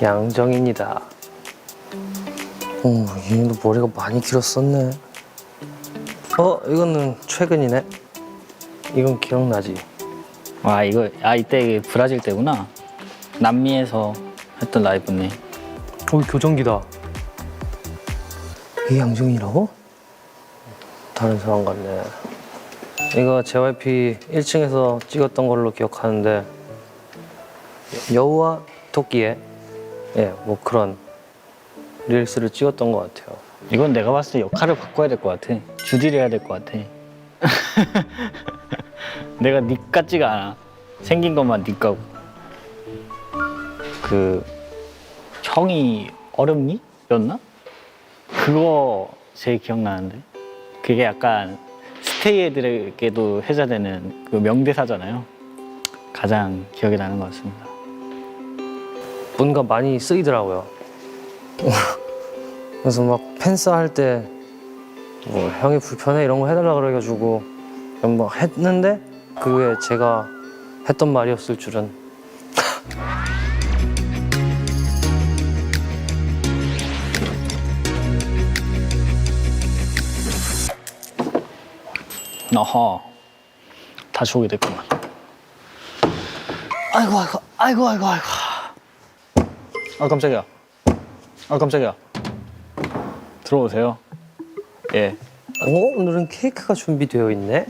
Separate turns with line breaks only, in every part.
양정입니다. 얘도 머리가 많이 길었었네. 이거는 최근이네. 이건 기억나지?
와 이거 이때 브라질 때구나. 남미에서 했던 라이브네.
교정기다. 이게 양정이라고? 다른 사람 같네. 이거 JYP 1층에서 찍었던 걸로 기억하는데 여우와 토끼의 뭐 그런 릴스를 찍었던 것 같아요.
이건 내가 봤을 때 역할을 바꿔야 될 것 같아. 주디를 해야 될 것 같아. 내가 닉 같지가 않아. 생긴 것만 닉 같고. 그 형이 얼음니였나? 그거 제일 기억나는데. 그게 약간 스테이 애들에게도 회자되는 그 명대사잖아요. 가장 기억에 나는 것 같습니다.
뭔가 많이 쓰이더라고요. 그래서 막 팬싸 할 때 뭐 형이 불편해 이런 거 해달라 그래가지고 막 했는데 그게 제가 했던 말이었을 줄은.
어허, 다시 오게 됐구만. 아이고. 아 깜짝이야. 아 깜짝이야. 들어오세요. 예.
오늘은 케이크가 준비되어 있네.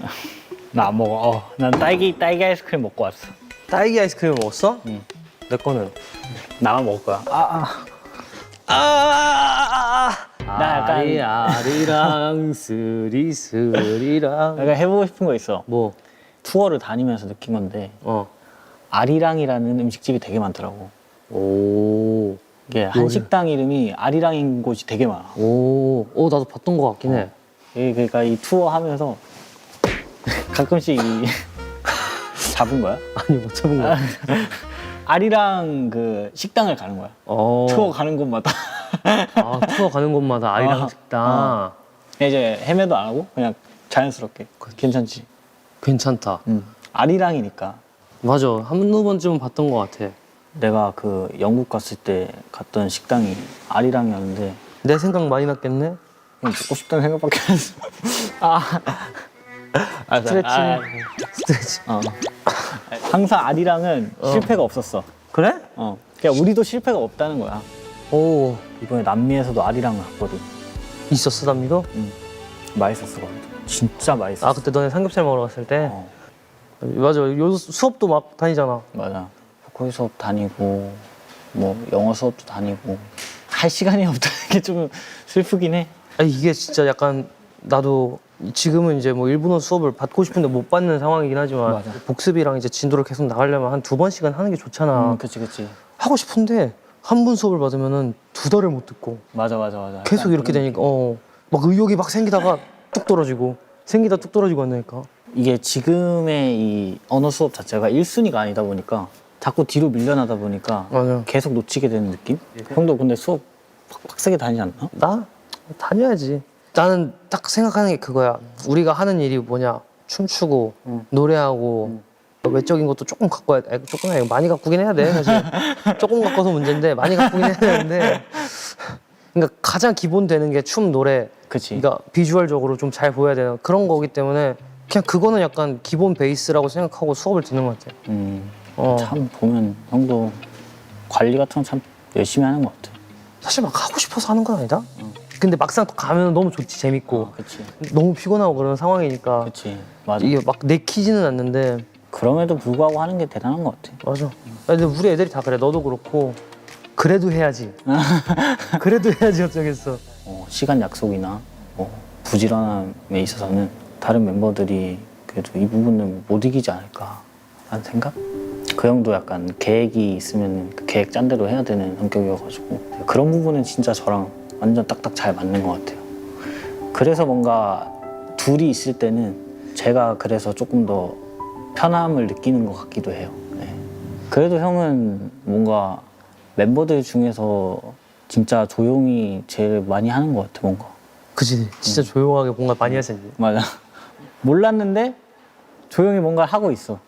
나 안 먹어. 난 딸기 아이스크림 먹고 왔어.
딸기 아이스크림 먹었어?
응.
내 거는.
나만 먹을 거야. 나 약간
아리랑 스리스리랑.
약간 해보고 싶은 거 있어.
뭐?
투어를 다니면서 느낀 건데 아리랑이라는 음식집이 되게 많더라고.
오.
이게 한식당 이름이 아리랑인 곳이 되게 많아.
나도 봤던 것 같긴 해.
그러니까 이 투어 하면서 가끔씩 잡은 거야?
아니, 못 잡은 거야.
아리랑 그 식당을 가는 거야. 투어 가는 곳마다.
투어 가는 곳마다 아리랑 식당.
이제 헤매도 안 하고 그냥 자연스럽게. 괜찮지?
괜찮다.
아리랑이니까.
맞아. 한두 번쯤은 봤던 것 같아.
내가 그 영국 갔을 때 갔던 식당이 아리랑이었는데
내 생각 많이 났겠네?
그냥 먹고 싶다는 생각밖에 안 했어.
스트레칭.
항상 아리랑은 실패가 없었어.
그래?
그냥 우리도 실패가 없다는 거야.
오.
이번에 남미에서도 아리랑을 갔거든.
있었어, 남미도?
맛있었어. 거기도. 진짜 맛있었어.
그때 너네 삼겹살 먹으러 갔을 때? 맞아. 요 수업도 막 다니잖아.
맞아. 보컬 수업 다니고 뭐 영어 수업도 다니고 할 시간이 없다는 게 좀 슬프긴 해.
이게 진짜 약간 나도 지금은 이제 뭐 일본어 수업을 받고 싶은데 못 받는 상황이긴 하지만
맞아.
복습이랑 이제 진도를 계속 나가려면 한 2번씩은 하는 게 좋잖아.
그치.
하고 싶은데 한 번 수업을 받으면은 2달을 못 듣고
맞아.
계속 이렇게 되니까 막 의욕이 막 생기다가 뚝 떨어지고 생기다 뚝 떨어지고 한다니까.
이게 지금의 이 언어 수업 자체가 1순위가 아니다 보니까 자꾸 뒤로 밀려나다 보니까
맞아.
계속 놓치게 되는 느낌? 형도 근데 수업 빡세게 다니지 않나?
나? 다녀야지. 나는 딱 생각하는 게 그거야. 우리가 하는 일이 뭐냐. 춤추고 노래하고 외적인 것도 조금 갖고 와야 돼. 조금 아니고 많이 가꾸긴 해야 돼. 사실. 조금 갖고서 문제인데 많이 가꾸긴 해야 되는데 그러니까 가장 기본 되는 게 춤, 노래.
그치.
그러니까 비주얼적으로 좀 잘 보여야 되는 그런 거기 때문에 그냥 그거는 약간 기본 베이스라고 생각하고 수업을 듣는 것 같아.
참 보면 형도 관리 같은 건 참 열심히 하는 것 같아.
사실 막 하고 싶어서 하는 건 아니다. 근데 막상 또 가면 너무 좋지, 재밌고.
그치.
너무 피곤하고 그런 상황이니까
그치. 맞아.
이게 막 내키지는 않는데.
그럼에도 불구하고 하는 게 대단한 것 같아.
맞아. 근데 우리 애들이 다 그래. 너도 그렇고. 그래도 해야지. 그래도 해야지 어쩌겠어.
시간 약속이나 뭐 부지런함에 있어서는 다른 멤버들이 그래도 이 부분을 못 이기지 않을까 라는 생각? 그 형도 약간 계획이 있으면 그 계획 짠 대로 해야 되는 성격이어가지고 그런 부분은 진짜 저랑 완전 딱딱 잘 맞는 것 같아요. 그래서 뭔가 둘이 있을 때는 제가 그래서 조금 더 편함을 느끼는 것 같기도 해요. 네. 그래도 형은 뭔가 멤버들 중에서 진짜 조용히 제일 많이 하는 것 같아, 뭔가.
그치. 진짜 조용하게 뭔가 많이 하시지.
맞아. 몰랐는데 조용히 뭔가를 하고 있어.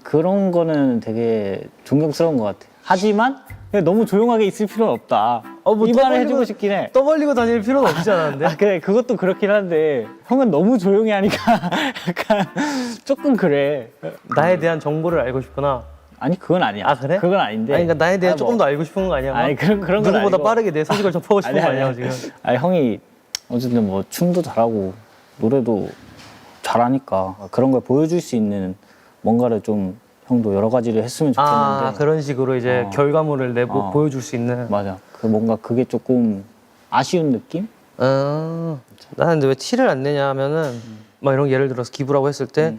그런 거는 되게 존경스러운 것 같아. 하지만 그냥 너무 조용하게 있을 필요는 없다.
뭐
이 말을
떠벌리고-
해주고 싶긴 해.
떠벌리고 다닐 필요는 없지 않았는데?
아, 그래, 그것도 그렇긴 한데 형은 너무 조용히 하니까 약간 조금 그래.
나에 대한 정보를 알고 싶구나.
아니 그건 아니야.
아, 그래?
그건 아닌데.
아니 그러니까 나에 대해
아니,
조금
뭐.
더 알고 싶은 거 아니야?
아니 그런 건
누구보다
아니고.
빠르게 내 소식을 접하고 싶은 거 아니야 지금?
아니 형이 어쨌든 뭐 춤도 잘하고 노래도 잘하니까 그런 걸 보여줄 수 있는 뭔가를 좀 형도 여러 가지를 했으면 좋겠는데.
아 그런 식으로 이제 결과물을 보여줄 수 있는.
맞아. 그 뭔가 그게 조금 아쉬운 느낌?
나는 근데 왜 티를 안 내냐 하면은 막 이런 예를 들어서 기부라고 했을 때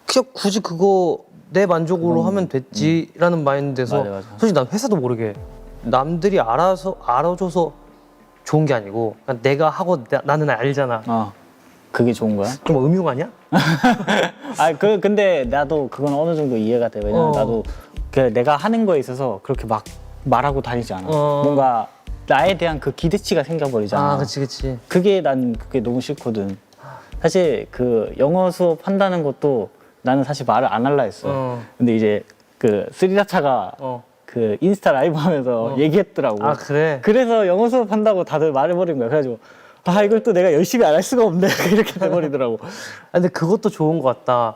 그냥 굳이 그거 내 만족으로 하면 됐지라는 마인드에서
맞아, 맞아.
솔직히 난 회사도 모르게 남들이 알아줘서 좋은 게 아니고 그냥 내가 하고 나는 알잖아.
그게 좋은 거야?
좀 음흉 아니야?
근데 나도 그건 어느 정도 이해가 돼. 왜냐면 나도 그 내가 하는 거에 있어서 그렇게 막 말하고 다니지 않아. 뭔가 나에 대한 그 기대치가 생겨버리잖아.
아 그치.
난 그게 너무 싫거든. 사실 그 영어 수업 한다는 것도 나는 사실 말을 안 할라 했어. 근데 이제 그 스리라차가 그 인스타 라이브 하면서 얘기했더라고.
아 그래?
그래서 영어 수업 한다고 다들 말해버린 거야. 그래가지고 이걸 또 내가 열심히 안 할 수가 없네. 이렇게 돼버리더라고.
근데 그것도 좋은 것 같다.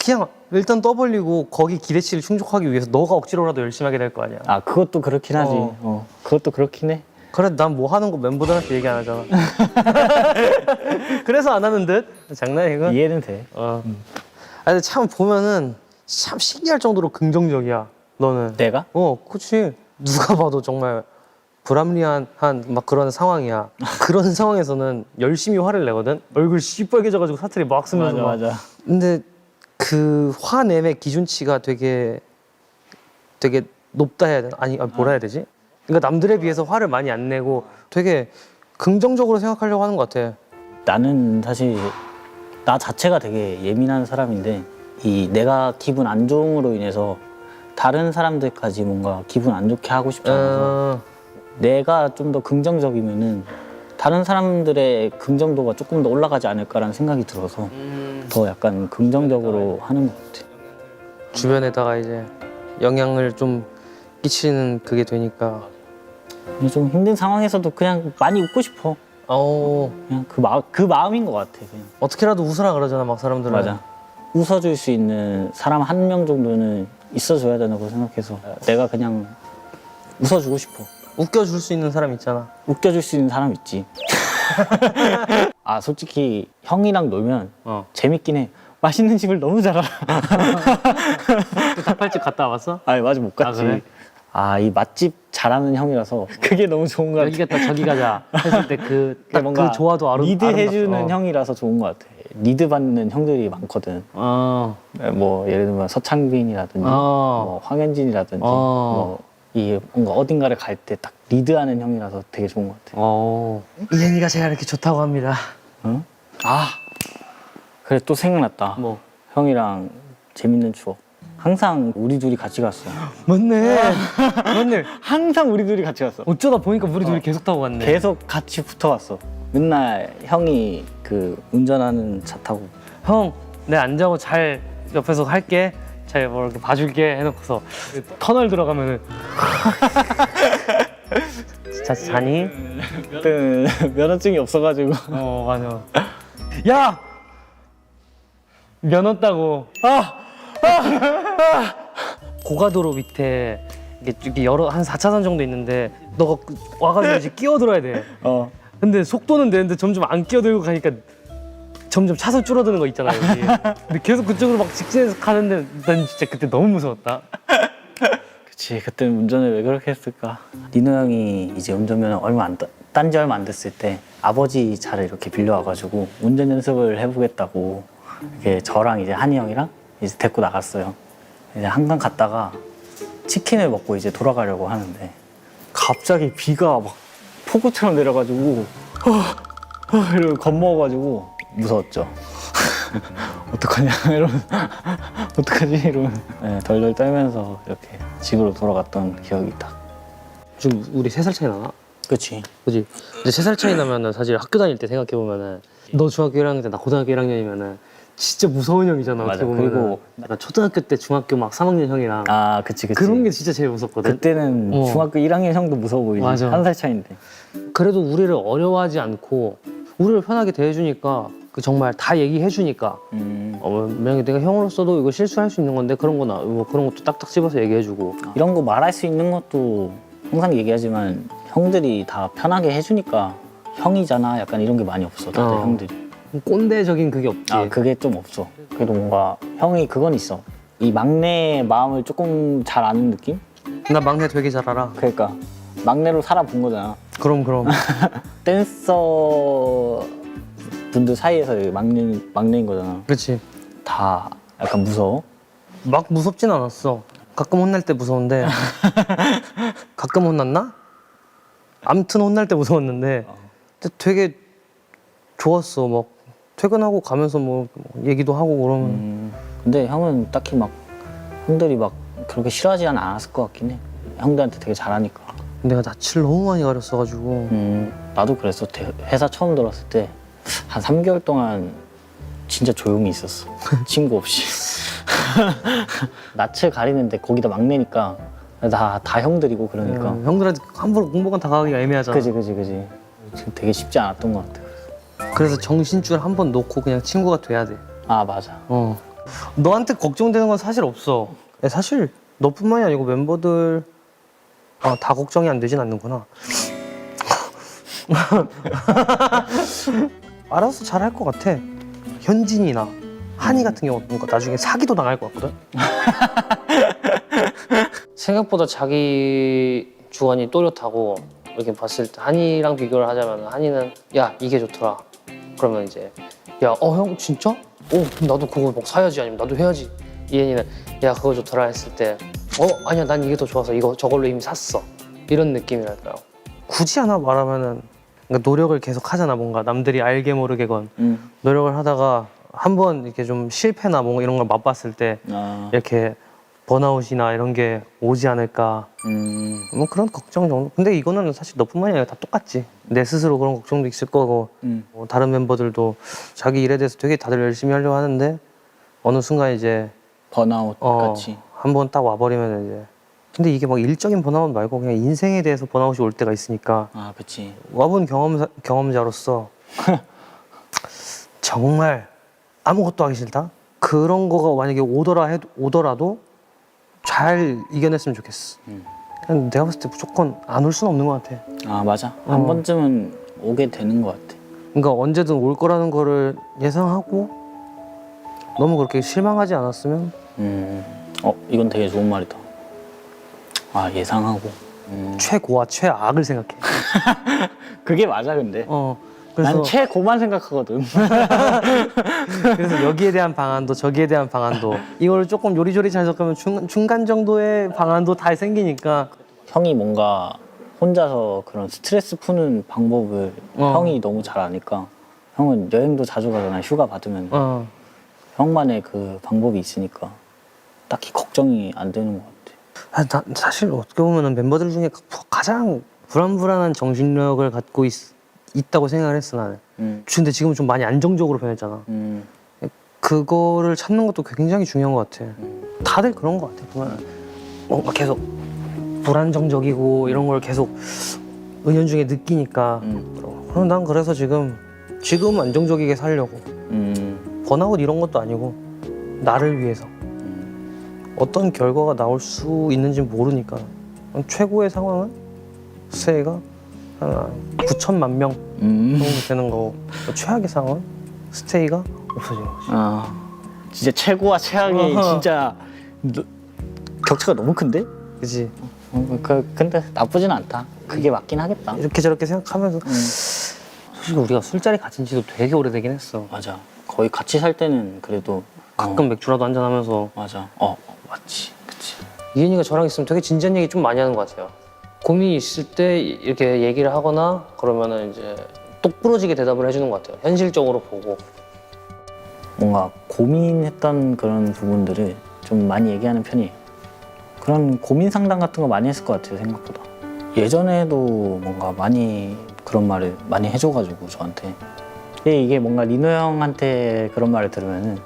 그냥 일단 떠벌리고 거기 기대치를 충족하기 위해서 너가 억지로라도 열심히 하게 될 거 아니야.
그것도 그렇긴 하지. 그것도 그렇긴 해.
그래 난 뭐 하는 거 멤버들한테 얘기 안 하잖아. 그래서 안 하는 듯? 장난이고.
이해는 돼.
근데 참 보면은 참 신기할 정도로 긍정적이야. 너는.
내가?
그치. 누가 봐도 정말 불합리한 막 그런 상황이야. 그런 상황에서는 열심히 화를 내거든. 얼굴 시뻘개져가지고 사투리 막 쓰면서.
맞아.
근데 그 화냄의 기준치가 되게 높다 해야 되나? 아니 뭐라 해야 되지? 그러니까 남들에 비해서 화를 많이 안 내고 되게 긍정적으로 생각하려고 하는 것 같아.
나는 사실 나 자체가 되게 예민한 사람인데 이 내가 기분 안 좋음으로 인해서 다른 사람들까지 뭔가 기분 안 좋게 하고 싶지 않아서 내가 좀 더 긍정적이면은 다른 사람들의 긍정도가 조금 더 올라가지 않을까라는 생각이 들어서 더 약간 긍정적으로 하는 것 같아.
주변에다가 이제 영향을 좀 끼치는 그게 되니까.
근데 좀 힘든 상황에서도 그냥 많이 웃고 싶어. 그냥 그 마음인 것 같아. 그냥.
어떻게라도 웃으라 그러잖아 막 사람들은.
맞아. 웃어줄 수 있는 사람 한 명 정도는 있어줘야 된다고 생각해서 내가 그냥 웃어주고 싶어.
웃겨줄 수 있는 사람 있잖아.
웃겨줄 수 있는 사람 있지. 솔직히 형이랑 놀면 재밌긴 해. 맛있는 집을 너무 잘 알아.
닭발집 갔다 와봤어?
아니 맞아 못 갔지.
그래?
이 맛집 잘하는 형이라서 그게 너무 좋은 것 같아.
여기 갔다 저기 가자 했을 때 그 조화도
리드 해주는
아름답다.
형이라서 좋은 것 같아. 리드 받는 형들이 많거든. 뭐 예를 들면 서창빈이라든지 뭐 황현진이라든지 이 뭔가 어딘가를 갈 때 딱 리드하는 형이라서 되게 좋은 것 같아.
이현이가 제가 이렇게 좋다고 합니다.
응? 그래 또 생각났다.
뭐?
형이랑 재밌는 추억. 항상 우리 둘이 같이 갔어.
맞네.
항상 우리 둘이 같이 갔어.
어쩌다 보니까 우리 둘이 계속 타고 갔네.
계속 같이 붙어갔어. 맨날 형이 그 운전하는 차 타고
형, 내 안 자고 잘 옆에서 할게. 잘 뭐 이렇게 봐줄게 해놓고서 터널 들어가면은 진짜 자니?
그때는 면허증이 없어가지고
맞아. 야! 면허 따고. 고가도로 밑에 이게 여러 한 4차선 정도 있는데 너가 와가지고 이제 끼어들어야 돼. 근데 속도는 되는데 점점 안 끼어들고 가니까 점점 차선 줄어드는 거 있잖아 여기. 근데 계속 그쪽으로 막 직진해서 가는데 난 진짜 그때 너무 무서웠다.
그치 그때 운전을 왜 그렇게 했을까. 리노 형이 이제 운전면허 딴지 얼마 안 됐을 때 아버지 차를 이렇게 빌려와가지고 운전 연습을 해보겠다고 이렇게 저랑 이제 한이 형이랑 이제 데리고 나갔어요. 이제 한강 갔다가 치킨을 먹고 이제 돌아가려고 하는데 갑자기 비가 막 폭우처럼 내려가지고 이러고 겁먹어가지고 무서웠죠. 어떡하냐 이러면 어떡하지 이러면 덜덜 떨면서 이렇게 집으로 돌아갔던 기억이 딱.
지금 우리 3살 차이 나나?
그치.
그지? 근데 3살 차이 나면은 사실 학교 다닐 때 생각해보면은 너 중학교 1학년 때 나 고등학교 1학년이면은 진짜 무서운 형이잖아.
맞아.
어떻게 보면은.
그리고
약간 초등학교 때 중학교 막 3학년 형이랑
아 그치.
그런 게 진짜 제일 무섭거든.
그때는
어.
중학교 1학년 형도 무서워 보이지.
맞아.
1살 차인데.
그래도 우리를 어려워하지 않고 우리를 편하게 대해주니까 그 정말 다 얘기해주니까 만약에 내가 형으로서도 이거 실수할 수 있는 건데 그런 거나 뭐 그런 것도 딱딱 집어서 얘기해주고.
이런 거 말할 수 있는 것도 항상 얘기하지만 형들이 다 편하게 해주니까 형이잖아. 약간 이런 게 많이 없어. 다들
어.
형들이.
꼰대적인 그게 없지.
아 그게 좀 없어. 그래도 뭔가 형이 그건 있어. 이 막내의 마음을 조금 잘 아는 느낌?
나 막내 되게 잘 알아.
그러니까 막내로 살아본 거잖아.
그럼.
댄서 분들 사이에서 막내인 거잖아.
그렇지.
다 약간 무서워.
막 무섭진 않았어. 가끔 혼날 때 무서운데 가끔 혼났나? 암튼 혼날 때 무서웠는데 근데 되게 좋았어. 막 퇴근하고 가면서 뭐 얘기도 하고 그러면
근데 형은 딱히 막 형들이 막 그렇게 싫어하지 않았을 것 같긴 해. 형들한테 되게 잘하니까.
내가 낯을 너무 많이 가렸어가지고
나도 그랬어. 회사 처음 들어왔을 때 한 3개월 동안 진짜 조용히 있었어. 친구 없이. 낯을 가리는데 거기다 막내니까 다 형들이고 그러니까.
형들한테 함부로 공복은 다가가기가 애매하잖아.
그지. 지금 되게 쉽지 않았던 것 같아.
그래서 정신줄 한 번 놓고 그냥 친구가 돼야 돼.
아 맞아.
너한테 걱정되는 건 사실 없어. 사실 너뿐만이 아니고 멤버들 다 걱정이 안 되진 않는구나. 알아서 잘할 것 같아. 현진이나 한이 같은 경우 뭔가 나중에 사기도 당할 것 같거든. 생각보다 자기 주관이 또렷하고 이렇게 봤을 때 한이랑 비교를 하자면 한이는 야 이게 좋더라. 그러면 이제 야 형 진짜? 나도 그거 막 사야지 아니면 나도 해야지. 이현이는 야 그거 좋더라 했을 때 아니야 난 이게 더 좋아서 이거 저걸로 이미 샀어. 이런 느낌이랄까요. 굳이 하나 말하면은 그러니까 노력을 계속 하잖아. 뭔가 남들이 알게 모르게건 노력을 하다가 한번 이렇게 좀 실패나 뭔가 이런 걸 맛봤을 때 이렇게 번아웃이나 이런 게 오지 않을까. 뭐 그런 걱정 정도. 근데 이거는 사실 너뿐만이 아니라 다 똑같지. 내 스스로 그런 걱정도 있을 거고 뭐 다른 멤버들도 자기 일에 대해서 되게 다들 열심히 하려고 하는데 어느 순간 이제
번아웃 같이.
한번 딱 와버리면 이제. 근데 이게 막 일적인 번아웃 말고 그냥 인생에 대해서 번아웃이 올 때가 있으니까.
아 그치.
와본 경험자로서 정말 아무것도 하기 싫다. 그런 거가 만약에 오더라도 잘 이겨냈으면 좋겠어. 그냥 내가 봤을 때 무조건 안 올 수는 없는 것 같아.
아 맞아. 한 번쯤은 오게 되는 것 같아.
그러니까 언제든 올 거라는 거를 예상하고 너무 그렇게 실망하지 않았으면.
이건 되게 좋은 말이다. 아 예상하고.
최고와 최악을 생각해.
그게 맞아 근데.
그래서
난 최고만 생각하거든.
그래서 여기에 대한 방안도 저기에 대한 방안도 이걸 조금 요리조리 잘 섞으면 중간 정도의 방안도 다 생기니까.
형이 뭔가 혼자서 그런 스트레스 푸는 방법을 형이 너무 잘 아니까. 형은 여행도 자주 가잖아. 휴가 받으면. 형만의 그 방법이 있으니까 딱히 걱정이 안 되는 것 같아.
나 사실 어떻게 보면 멤버들 중에 가장 불안불안한 정신력을 갖고 있다고 생각을 했어 나는. 근데 지금은 좀 많이 안정적으로 변했잖아. 그거를 찾는 것도 굉장히 중요한 것 같아. 다들 그런 것 같아. 보면 뭔가 계속 불안정적이고 이런 걸 계속 은연중에 느끼니까. 그럼 난 그래서 지금 안정적이게 살려고. 번아웃 이런 것도 아니고 나를 위해서. 어떤 결과가 나올 수 있는지 모르니까 최고의 상황은 스테이가 한 9천만 명 정도 되는 거고 최악의 상황은 스테이가 없어지는 거지.
진짜 최고와 최악이 진짜 격차가 너무 큰데?
그치?
근데 나쁘진 않다. 그게 맞긴 하겠다.
이렇게 저렇게 생각하면서 솔직히 우리가 술자리 가진 지도 되게 오래되긴 했어.
맞아. 거의 같이 살 때는 그래도
가끔 맥주라도 한잔하면서.
맞아. 맞지. 그치.
이현이가 저랑 있으면 되게 진지한 얘기 좀 많이 하는 것 같아요. 고민이 있을 때 이렇게 얘기를 하거나 그러면은 이제 똑부러지게 대답을 해주는 것 같아요. 현실적으로 보고.
뭔가 고민했던 그런 부분들을 좀 많이 얘기하는 편이에요. 그런 고민 상담 같은 거 많이 했을 것 같아요, 생각보다. 예전에도 뭔가 많이 그런 말을 많이 해줘가지고 저한테. 이게 뭔가 리노 형한테 그런 말을 들으면은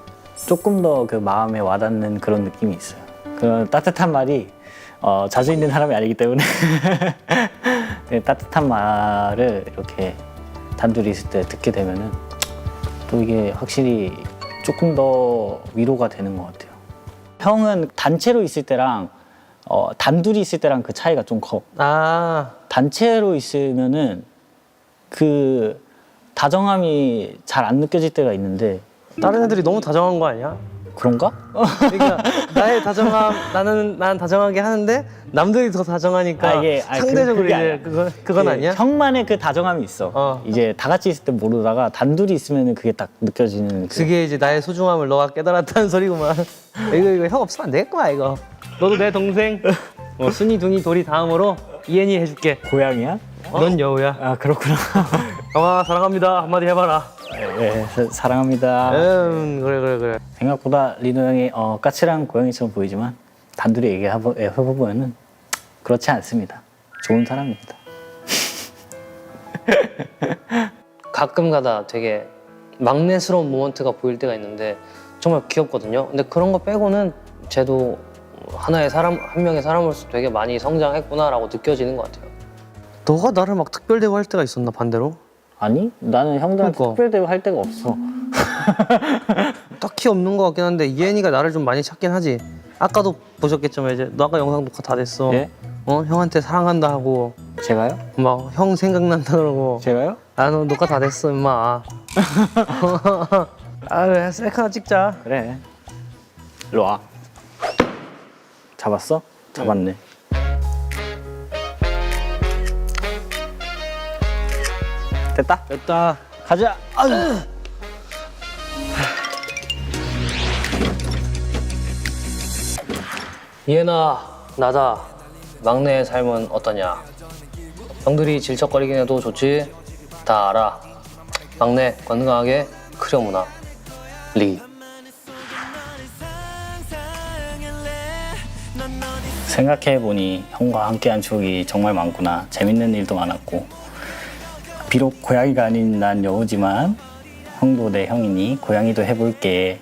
조금 더 그 마음에 와닿는 그런 느낌이 있어요. 그런 따뜻한 말이 자주 있는 사람이 아니기 때문에 네, 따뜻한 말을 이렇게 단둘이 있을 때 듣게 되면은 또 이게 확실히 조금 더 위로가 되는 것 같아요. 형은 단체로 있을 때랑 단둘이 있을 때랑 그 차이가 좀 커.
아,
단체로 있으면은 그 다정함이 잘 안 느껴질 때가 있는데
다른 애들이 너무 다정한 거 아니야?
그런가?
그러니까 나의 다정함, 난 다정하게 하는데 남들이 더 다정하니까 상대적으로
그게
이제
아니야.
그건
그
아니야?
형만의 그 다정함이 있어. 이제 다 같이 있을 때 모르다가 단둘이 있으면 그게 딱 느껴지는.
그게 이제 나의 소중함을 너가 깨달았다는 소리구만. 이거 형 없으면 안 되겠구만 이거. 너도 내 동생. 순이 둥이 돌이 다음으로 이엔이 해줄게.
고양이야?
넌 여우야.
아 그렇구나.
형아 사랑합니다 한마디 해봐라.
네, 사랑합니다.
그래.
생각보다 리노 형이 까칠한 고양이처럼 보이지만 단둘이 얘기해보면은 그렇지 않습니다. 좋은 사람입니다.
가끔가다 되게 막내스러운 모먼트가 보일 때가 있는데 정말 귀엽거든요. 근데 그런 거 빼고는 쟤도 하나의 사람, 한 명의 사람으로서 되게 많이 성장했구나라고 느껴지는 것 같아요. 너가 나를 막 특별 대우할 때가 있었나 반대로?
아니 나는 형들한테
그러니까.
특별 대우 할 데가 없어.
딱히 없는 것 같긴 한데 이엔이가 나를 좀 많이 찾긴 하지. 아까도 보셨겠지만 이제 너 아까 영상 녹화 다 됐어.
예?
형한테 사랑한다 하고
제가요?
막 형 생각난다 그러고.
제가요?
너 녹화 다 됐어 임마. 그래 셀카 하나 찍자.
그래. 일로 와. 잡았어? 잡았네. 됐다.
됐다.
가자. 아유.
이엔아 나다. 막내의 삶은 어떠냐? 형들이 질척거리긴 해도 좋지? 다 알아. 막내 건강하게 크려무나. 리.
생각해보니 형과 함께한 추억이 정말 많구나. 재밌는 일도 많았고 비록 고양이가 아닌 난 여우지만 형도 내 형이니 고양이도 해볼게.